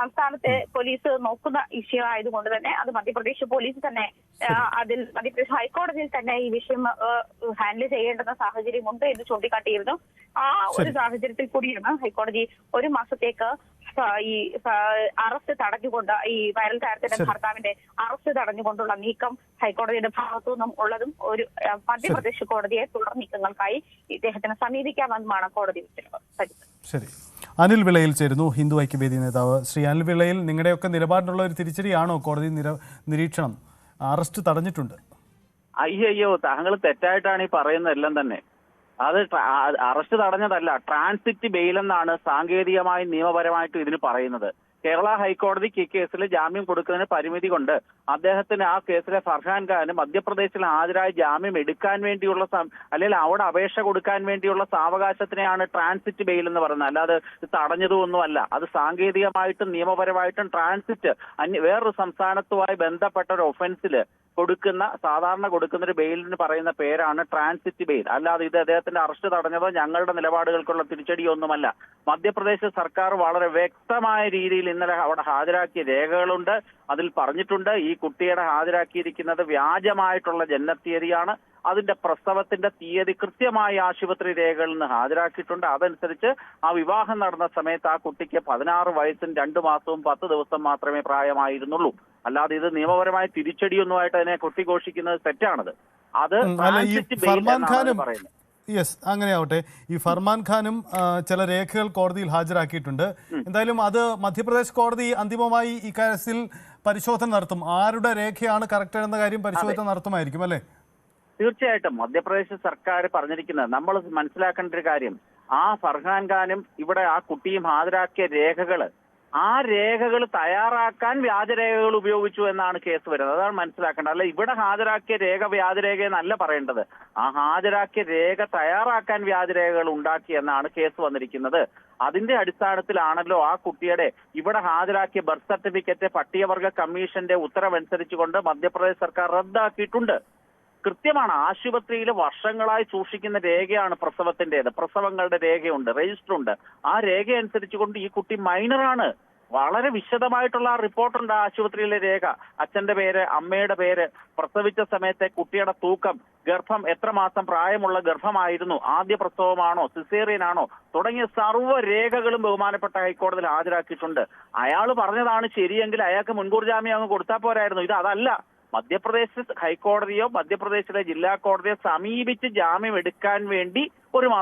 സംസ്ഥാനത്തെ പോലീസ് നോക്കുന്ന വിഷയം ആയതുകൊണ്ട് തന്നെ അത് മധ്യപ്രദേശ് പോലീസ് തന്നെ മധ്യപ്രദേശ് ഹൈക്കോടതിയിൽ തന്നെ ഈ വിഷയം ഹാൻഡിൽ ചെയ്യേണ്ടുന്ന സാഹചര്യമുണ്ട് എന്ന് ചൂണ്ടിക്കാട്ടിയിരുന്നു. ആ ഒരു സാഹചര്യത്തിൽ കൂടിയാണ് ഹൈക്കോടതി 1 മാസത്തേക്ക് ഈ അറസ്റ്റ് തടഞ്ഞുകൊണ്ട് ഈ വൈറൽ താരത്തിന്റെ ഭർത്താവിന്റെ അറസ്റ്റ് തടഞ്ഞുകൊണ്ടുള്ള നീക്കം ഹൈക്കോടതിയുടെ ഭാഗത്തു നിന്നും ഉള്ളതും ഒരു മധ്യപ്രദേശ് കോടതിയെ തുടർ നീക്കങ്ങൾക്കായി ഇദ്ദേഹത്തിന് സമീപിക്കാമെന്നുമാണ് കോടതി ഉത്തരവ്. ശരി, അനിൽ വിളയിൽ ചേരുന്നു, ഹിന്ദു ഐക്യവേദി നേതാവ്. ശ്രീ അനിൽ വിളയിൽ, നിങ്ങളുടെയൊക്കെ നിലപാടിനുള്ള ഒരു തിരിച്ചടിയാണോ കോടതി നിരീക്ഷണം? അറസ്റ്റ് തടഞ്ഞിട്ടുണ്ട്. അയ്യോ, താങ്കൾ തെറ്റായിട്ടാണ് ഈ പറയുന്നതെല്ലാം തന്നെ. അത് അറസ്റ്റ് തടഞ്ഞതല്ല, ട്രാൻസിറ്റ് ബെയിൽ എന്നാണ് സാങ്കേതികമായി നിയമപരമായിട്ടും ഇതിന് പറയുന്നത്. കേരള ഹൈക്കോടതിക്ക് ഈ കേസിൽ ജാമ്യം കൊടുക്കുന്നതിന് പരിമിതി കൊണ്ട് അദ്ദേഹത്തിന് ആ കേസിലെ ഫർഹാൻ ഖാന് മധ്യപ്രദേശിൽ ഹാജരായി ജാമ്യം എടുക്കാൻ വേണ്ടിയുള്ള അല്ലെങ്കിൽ അവിടെ അപേക്ഷ കൊടുക്കാൻ വേണ്ടിയുള്ള സാവകാശത്തിനെയാണ് ട്രാൻസിറ്റ് ബെയിൽ എന്ന് പറയുന്നത്. അല്ലാതെ തടഞ്ഞതൊന്നുമല്ല. അത് സാങ്കേതികമായിട്ടും നിയമപരമായിട്ടും ട്രാൻസിറ്റ് വേറൊരു സംസ്ഥാനത്തുമായി ബന്ധപ്പെട്ട ഒരു ഒഫൻസിൽ സാധാരണ കൊടുക്കുന്ന ഒരു ബെയിലിന് പറയുന്ന പേരാണ് ട്രാൻസിറ്റ് ബെയിൽ. അല്ലാതെ ഇത് അദ്ദേഹത്തിന്റെ അറസ്റ്റ് തടഞ്ഞതോ ഞങ്ങളുടെ നിലപാടുകൾക്കുള്ള തിരിച്ചടിയൊന്നുമല്ല. മധ്യപ്രദേശ് സർക്കാർ വളരെ വ്യക്തമായ രീതിയിൽ ഇന്നലെ അവിടെ ഹാജരാക്കിയ രേഖകളുണ്ട്. അതിൽ പറഞ്ഞിട്ടുണ്ട് ഈ കുട്ടിയുടെ ഹാജരാക്കിയിരിക്കുന്നത് വ്യാജമായിട്ടുള്ള ജനനത്തീയതിയാണ്. അതിന്റെ പ്രസവത്തിന്റെ തീയതി കൃത്യമായി ആശുപത്രി രേഖകളിൽ നിന്ന് ഹാജരാക്കിയിട്ടുണ്ട്. അതനുസരിച്ച് ആ വിവാഹം നടന്ന സമയത്ത് ആ കുട്ടിക്ക് 16 വയസ്സും 2 മാസവും 10 ദിവസം മാത്രമേ പ്രായമായിരുന്നുള്ളൂ. അല്ലാതെ ഇത് നിയമപരമായ തിരിച്ചടിയൊന്നുമായിട്ട് അതിനെ കൊട്ടിഘോഷിക്കുന്നത് തെറ്റാണത്. അത് പറയുന്നത്. യെസ്, അങ്ങനെയാവട്ടെ. ഈ ഫർമാൻ ഖാനും ചില രേഖകൾ കോടതിയിൽ ഹാജരാക്കിയിട്ടുണ്ട്. എന്തായാലും അത് മധ്യപ്രദേശ് കോടതി അന്തിമമായി ഇക്കാര്യത്തിൽ പരിശോധന നടത്തും. ആരുടെ രേഖയാണ് കറക്റ്റ് എന്ന കാര്യം പരിശോധന നടത്തുമായിരിക്കും അല്ലേ? തീർച്ചയായിട്ടും മധ്യപ്രദേശ് സർക്കാർ പറഞ്ഞിരിക്കുന്നത് നമ്മൾ മനസ്സിലാക്കേണ്ട ഒരു കാര്യം, ആ ഫർഹാൻ ഖാനും ഇവിടെ ആ കുട്ടിയും ഹാജരാക്കിയ ആ രേഖകൾ തയ്യാറാക്കാൻ വ്യാജരേഖകൾ ഉപയോഗിച്ചു എന്നാണ് കേസ് വരുന്നത്. അതാണ് മനസ്സിലാക്കേണ്ടത്. അല്ല ഇവിടെ ഹാജരാക്കിയ രേഖ വ്യാജരേഖ എന്നല്ല പറയേണ്ടത്. ആ ഹാജരാക്കിയ രേഖ തയ്യാറാക്കാൻ വ്യാജരേഖകൾ ഉണ്ടാക്കി എന്നാണ് കേസ് വന്നിരിക്കുന്നത്. അതിന്റെ അടിസ്ഥാനത്തിലാണല്ലോ ആ കുട്ടിയുടെ ഇവിടെ ഹാജരാക്കിയ ബർത്ത് സർട്ടിഫിക്കറ്റ് പട്ടികവർഗ കമ്മീഷന്റെ ഉത്തരവനുസരിച്ചുകൊണ്ട് മധ്യപ്രദേശ് സർക്കാർ റദ്ദാക്കിയിട്ടുണ്ട്. കൃത്യമാണ്. ആശുപത്രിയിൽ വർഷങ്ങളായി സൂക്ഷിക്കുന്ന രേഖയാണ് പ്രസവങ്ങളുടെ രേഖയുണ്ട്, രജിസ്റ്റർ ഉണ്ട്. ആ രേഖ അനുസരിച്ചുകൊണ്ട് ഈ കുട്ടി മൈനറാണ്. വളരെ വിശദമായിട്ടുള്ള റിപ്പോർട്ടുണ്ട് ആശുപത്രിയിലെ രേഖ. അച്ഛന്റെ പേര്, അമ്മയുടെ പേര്, പ്രസവിച്ച സമയത്തെ കുട്ടിയുടെ തൂക്കം, ഗർഭം, എത്ര മാസം പ്രായമുള്ള ഗർഭമായിരുന്നു, ആദ്യ പ്രസവമാണോ സിസേറിയൻ ആണോ തുടങ്ങിയ സർവ്വ രേഖകളും ബഹുമാനപ്പെട്ട ഹൈക്കോടതിയിൽ ഹാജരാക്കിയിട്ടുണ്ട്. അയാൾ പറഞ്ഞതാണ് ശരിയെങ്കിൽ അയാൾക്ക് മുൻകൂർ ജാമ്യം അങ്ങ് കൊടുത്താൽ പോരായിരുന്നു. ഇത് അതല്ല. മധ്യപ്രദേശ് ഹൈക്കോടതിയോ മധ്യപ്രദേശിലെ ജില്ലാ കോടതിയോ സമീപിച്ച് ജാമ്യം എടുക്കാൻ വേണ്ടി 1 മാസം